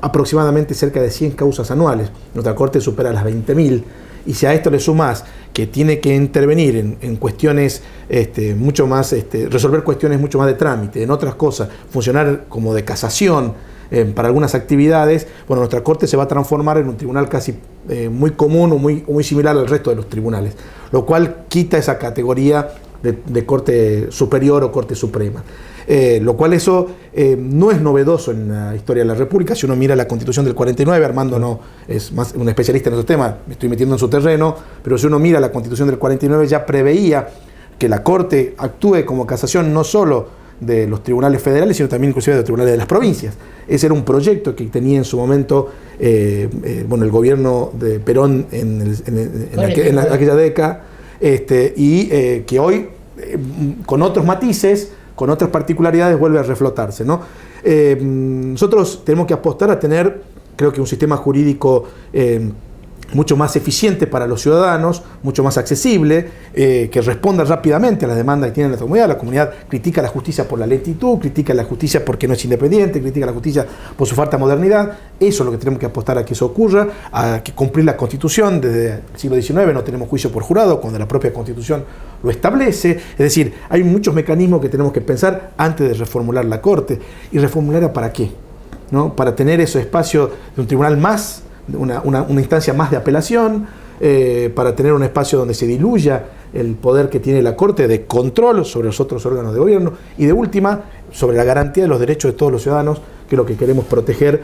aproximadamente cerca de 100 causas anuales. Nuestra Corte supera las 20.000. Y si a esto le sumás que tiene que intervenir en cuestiones mucho más, resolver cuestiones mucho más de trámite, en otras cosas, funcionar como de casación para algunas actividades, bueno, nuestra Corte se va a transformar en un tribunal casi muy común o muy similar al resto de los tribunales, lo cual quita esa categoría de Corte Superior o Corte Suprema. Lo cual eso no es novedoso en la historia de la República. Si uno mira la Constitución del 49, Armando no es más un especialista en esos temas, me estoy metiendo en su terreno, pero si uno mira la Constitución del 49 ya preveía que la Corte actúe como casación no solo de los tribunales federales, sino también inclusive de los tribunales de las provincias. Ese era un proyecto que tenía en su momento el gobierno de Perón en aquella década, y que hoy, con otros matices, con otras particularidades, vuelve a reflotarse, ¿no? Nosotros tenemos que apostar a tener, creo que un sistema jurídico mucho más eficiente para los ciudadanos, mucho más accesible, que responda rápidamente a las demandas que tiene la comunidad. La comunidad critica la justicia por la lentitud, critica la justicia porque no es independiente, critica la justicia por su falta de modernidad. Eso es lo que tenemos que apostar a que eso ocurra, a que cumplir la Constitución. Desde el siglo XIX no tenemos juicio por jurado, cuando la propia Constitución lo establece. Es decir, hay muchos mecanismos que tenemos que pensar antes de reformular la Corte. ¿Y reformularla para qué? ¿No? Para tener ese espacio de un tribunal más, una instancia más de apelación, para tener un espacio donde se diluya el poder que tiene la Corte de control sobre los otros órganos de gobierno y, de última, sobre la garantía de los derechos de todos los ciudadanos, que es lo que queremos proteger,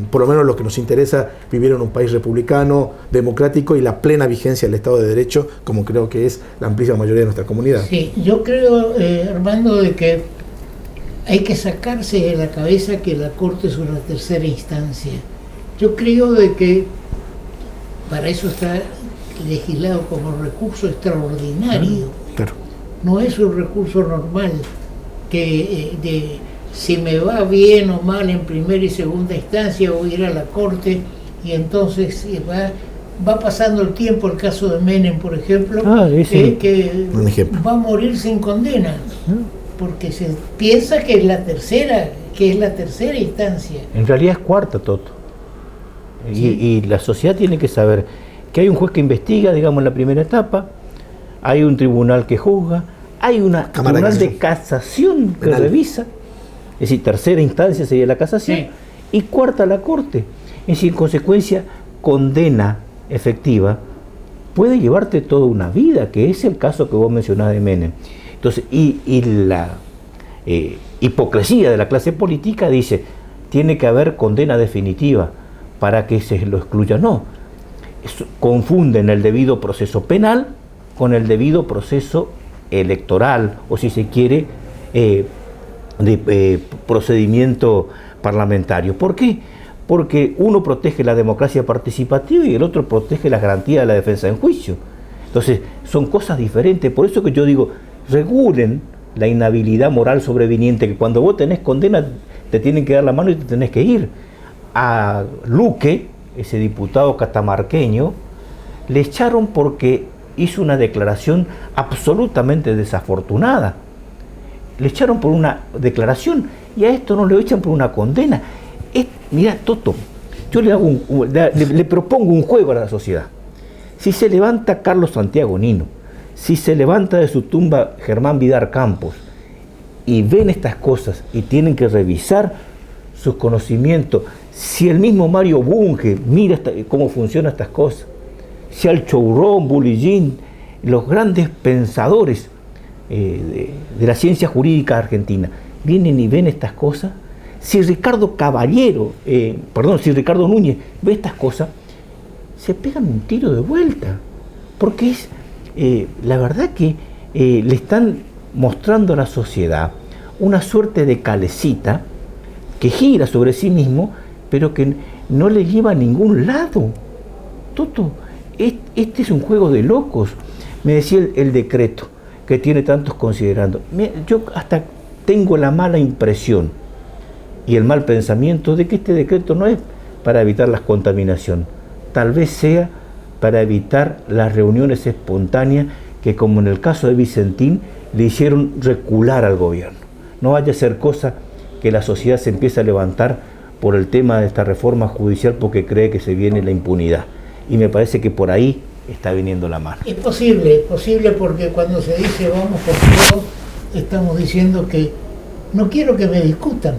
por lo menos lo que nos interesa, vivir en un país republicano, democrático y la plena vigencia del Estado de Derecho, como creo que es la amplísima mayoría de nuestra comunidad. Sí, yo creo, Armando, de que hay que sacarse de la cabeza que la Corte es una tercera instancia. Yo creo de que para eso está legislado como recurso extraordinario. Claro. No es un recurso normal que si me va bien o mal en primera y segunda instancia voy a ir a la Corte y entonces va pasando el tiempo. El caso de Menem, por ejemplo, que va a morir sin condena, porque se piensa que es la tercera instancia. En realidad es cuarta, Toto. Y la sociedad tiene que saber que hay un juez que investiga, digamos, en la primera etapa, hay un tribunal que juzga, hay una tribunal de casación que revisa, es decir, tercera instancia sería la casación, y cuarta la Corte. Es decir, en consecuencia, condena efectiva puede llevarte toda una vida, que es el caso que vos mencionás de Menem. Entonces, y la hipocresía de la clase política dice, tiene que haber condena definitiva para que se lo excluya. No, confunden el debido proceso penal con el debido proceso electoral, o si se quiere, procedimiento parlamentario. ¿Por qué? Porque uno protege la democracia participativa y el otro protege la garantía de la defensa en juicio. Entonces, son cosas diferentes. Por eso que yo digo, regulen la inhabilidad moral sobreviniente, que cuando vos tenés condena te tienen que dar la mano y te tenés que ir. A Luque, ese diputado catamarqueño, le echaron porque hizo una declaración absolutamente desafortunada. Le echaron por una declaración y a esto no le echan por una condena. Mira, Toto, yo le propongo un juego a la sociedad. Si se levanta Carlos Santiago Nino, si se levanta de su tumba Germán Vidal Campos y ven estas cosas y tienen que revisar sus conocimientos, si el mismo Mario Bunge mira cómo funcionan estas cosas, si al Chourrón, Bulillín, los grandes pensadores de la ciencia jurídica argentina vienen y ven estas cosas, si Ricardo Núñez ve estas cosas, se pegan un tiro de vuelta, porque es la verdad que le están mostrando a la sociedad una suerte de calecita que gira sobre sí mismo, pero que no le lleva a ningún lado. Toto, este es un juego de locos. Me decía el decreto, que tiene tantos considerando. Yo hasta tengo la mala impresión y el mal pensamiento de que este decreto no es para evitar la contaminación, tal vez sea para evitar las reuniones espontáneas que, como en el caso de Vicentín, le hicieron recular al gobierno. No vaya a ser cosa que la sociedad se empiece a levantar por el tema de esta reforma judicial porque cree que se viene la impunidad. Y me parece que por ahí está viniendo la mano. Es posible porque cuando se dice vamos por todo, estamos diciendo que no quiero que me discutan.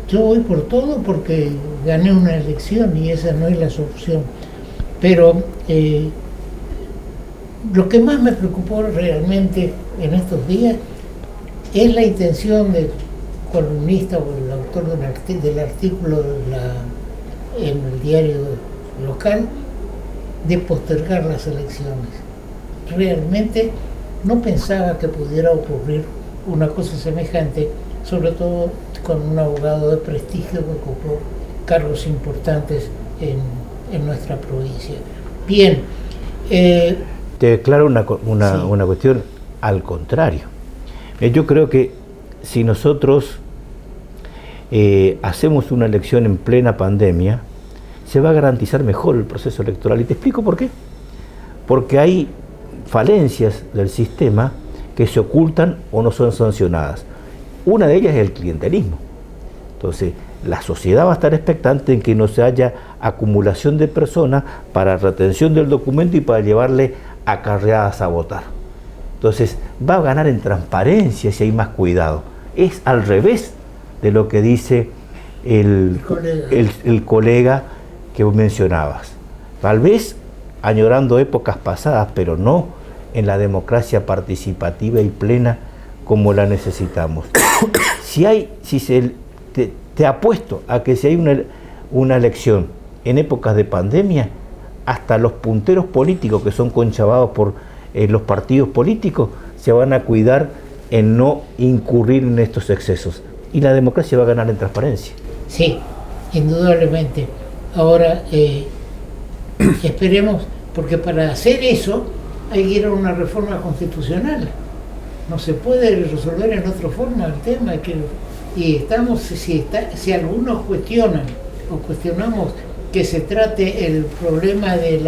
Yo voy por todo porque gané una elección y esa no es la solución. Pero lo que más me preocupó realmente en estos días es la intención del columnista o el autor del artículo en el diario local de postergar las elecciones. Realmente no pensaba que pudiera ocurrir una cosa semejante, sobre todo con un abogado de prestigio que ocupó cargos importantes en nuestra provincia. Bien. Te declaro una cuestión al contrario. Yo creo que si nosotros hacemos una elección en plena pandemia, se va a garantizar mejor el proceso electoral. Y te explico por qué. Porque hay falencias del sistema que se ocultan o no son sancionadas. Una de ellas es el clientelismo. Entonces, la sociedad va a estar expectante en que no se haya acumulación de personas para retención del documento y para llevarle acarreadas a votar. Entonces, va a ganar en transparencia si hay más cuidado. Es al revés de lo que dice el colega que vos mencionabas. Tal vez añorando épocas pasadas, pero no en la democracia participativa y plena como la necesitamos. Te apuesto a que si hay una elección en épocas de pandemia, hasta los punteros políticos que son conchavados por los partidos políticos se van a cuidar en no incurrir en estos excesos. Y la democracia va a ganar en transparencia. Sí, indudablemente. Ahora, esperemos, porque para hacer eso hay que ir a una reforma constitucional. No se puede resolver en otra forma el tema. Y estamos, si algunos cuestionan o cuestionamos que se trate el problema de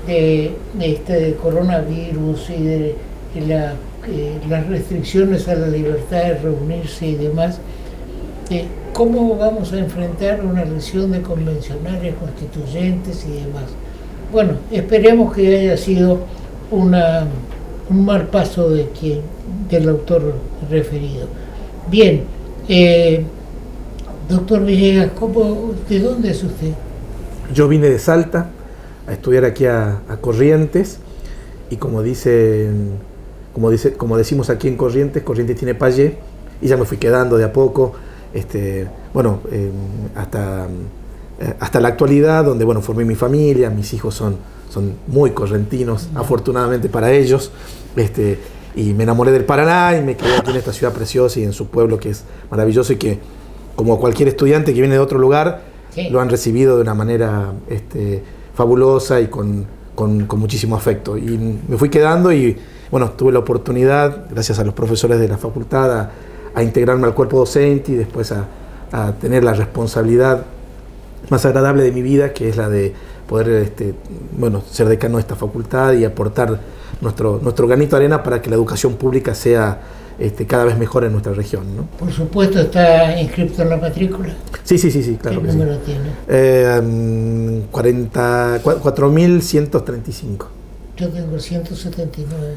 de coronavirus y de las restricciones a la libertad de reunirse y demás, ¿cómo vamos a enfrentar una elección de convencionales constituyentes y demás? Bueno, esperemos que haya sido un mal paso del autor referido. Bien, doctor Villegas, ¿de dónde es usted? Yo vine de Salta, estudiar aquí a Corrientes, y como decimos aquí en Corrientes, Corrientes tiene payé, y ya me fui quedando de a poco, hasta la actualidad, donde formé mi familia. Mis hijos son muy correntinos, afortunadamente para ellos, y me enamoré del Paraná y me quedé aquí en esta ciudad preciosa y en su pueblo, que es maravilloso, y que, como cualquier estudiante que viene de otro lugar, sí, lo han recibido de una manera fabulosa y con muchísimo afecto. Y me fui quedando, y tuve la oportunidad, gracias a los profesores de la facultad, a integrarme al cuerpo docente, y después a tener la responsabilidad más agradable de mi vida, que es la de poder ser decano de esta facultad y aportar nuestro granito de arena para que la educación pública sea cada vez mejor en nuestra región, ¿no? Por supuesto, ¿está inscrito en la matrícula? Sí, claro. ¿Qué número tiene? 4.135. Yo tengo 179.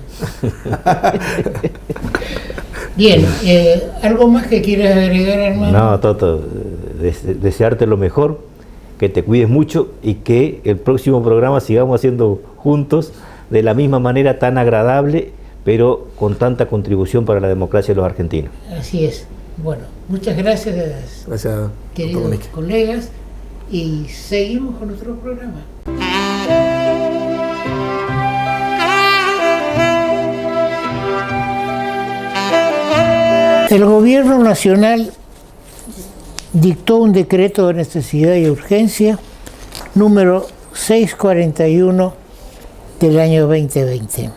Bien, ¿algo más que quieras agregar, hermano? No, Toto, desearte lo mejor, que te cuides mucho y que el próximo programa sigamos haciendo juntos de la misma manera, tan agradable, pero con tanta contribución para la democracia de los argentinos. Así es. Bueno, muchas gracias, queridos colegas, y seguimos con nuestro programa. El gobierno nacional dictó un decreto de necesidad y urgencia número 641 del año 2020.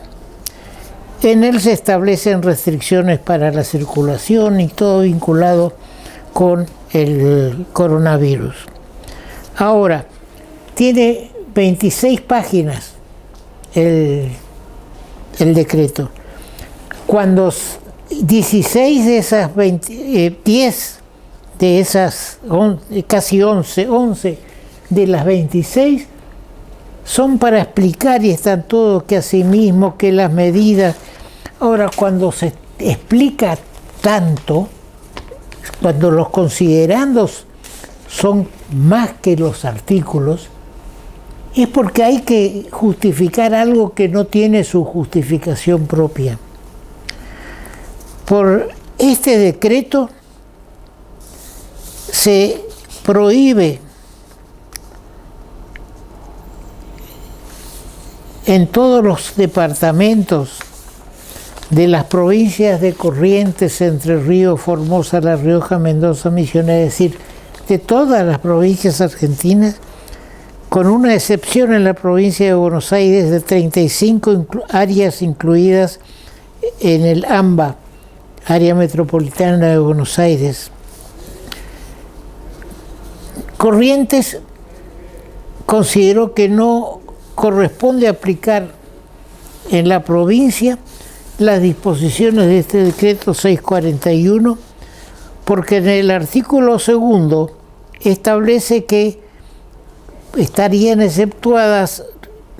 En él se establecen restricciones para la circulación y todo vinculado con el coronavirus. Ahora, tiene 26 páginas el decreto. Cuando 16 de esas 10 de esas casi 11 de las 26 son para explicar, y están todo, que asimismo, que las medidas. Ahora, cuando se explica tanto, cuando los considerandos son más que los artículos, es porque hay que justificar algo que no tiene su justificación propia. Por este decreto se prohíbe en todos los departamentos de las provincias de Corrientes, Entre Ríos, Formosa, La Rioja, Mendoza, Misiones, es decir, de todas las provincias argentinas, con una excepción en la provincia de Buenos Aires de 35 áreas incluidas en el AMBA, Área Metropolitana de Buenos Aires. Corrientes consideró que no corresponde aplicar en la provincia las disposiciones de este decreto 641, porque en el artículo 2 establece que estarían exceptuadas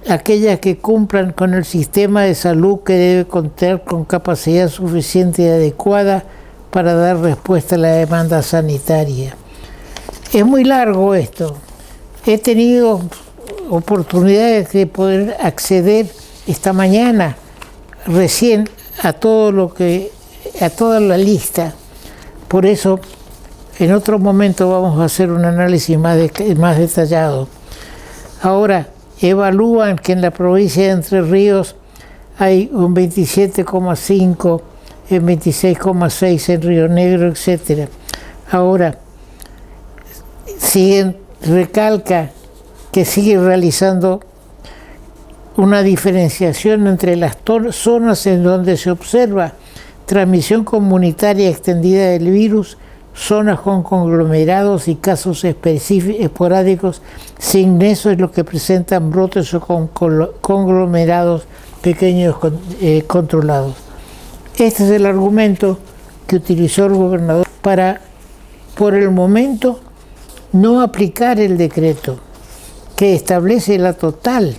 aquellas que cumplan con el sistema de salud, que debe contar con capacidad suficiente y adecuada para dar respuesta a la demanda sanitaria. Es muy largo esto. He tenido oportunidades de poder acceder esta mañana recién a toda la lista. Por eso, en otro momento vamos a hacer un análisis más detallado. Ahora, evalúan que en la provincia de Entre Ríos hay un 27,5, en 26,6 en Río Negro, etc. Ahora, recalca que sigue realizando una diferenciación entre las zonas en donde se observa transmisión comunitaria extendida del virus, zonas con conglomerados y casos esporádicos sin nexo, es lo que presentan brotes o conglomerados pequeños controlados. Este es el argumento que utilizó el gobernador para, por el momento, no aplicar el decreto que establece la total.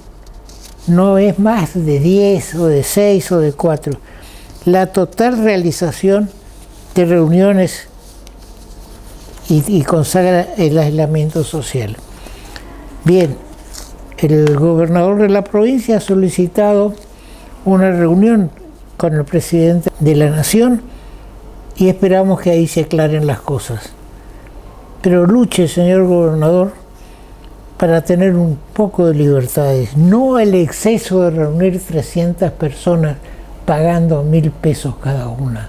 No es más de 10 o de 6 o de 4. La total realización de reuniones y consagra el aislamiento social. Bien, El gobernador de la provincia ha solicitado una reunión con el presidente de la Nación y esperamos que ahí se aclaren las cosas. Pero luche, señor gobernador, para tener un poco de libertades, no el exceso de reunir 300 personas pagando 1.000 pesos cada una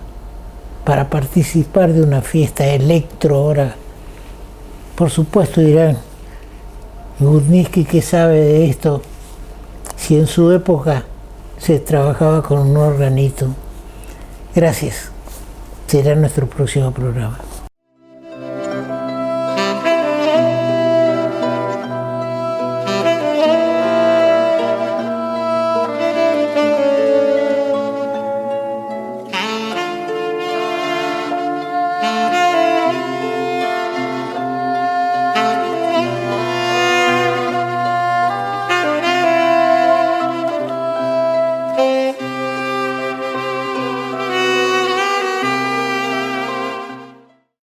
para participar de una fiesta electro ahora. Por supuesto dirán, Gurnitzky, ¿qué sabe de esto? Si en su época se trabajaba con un organito. Gracias. Será nuestro próximo programa.